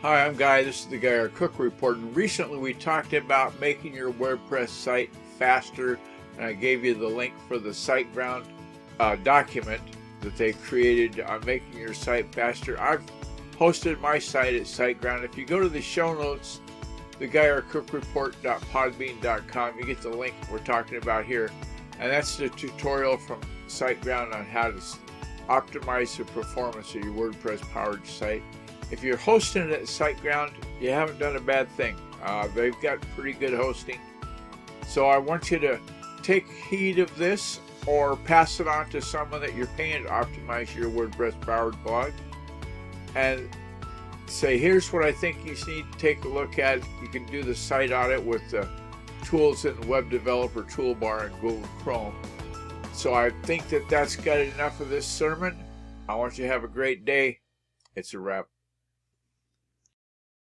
Hi, I'm Guy. This is the Guy Our Cook Report. And recently we talked about making your WordPress site faster, and I gave you the link for the SiteGround document that they created on making your site faster. I've hosted my site at SiteGround. If you go to the show notes, theguyOurCookReport.podbean.com, you get the link we're talking about here, and that's the tutorial from SiteGround on how to optimize the performance of your WordPress powered site. If you're hosting it at SiteGround, you haven't done a bad thing. They've got pretty good hosting. So I want you to take heed of this or pass it on to someone that you're paying to optimize your WordPress powered blog. And say, here's what I think you need to take a look at. You can do the site audit with the tools in the Web Developer toolbar in Google Chrome. So I think that that's got enough of this sermon. I want you to have a great day. It's a wrap.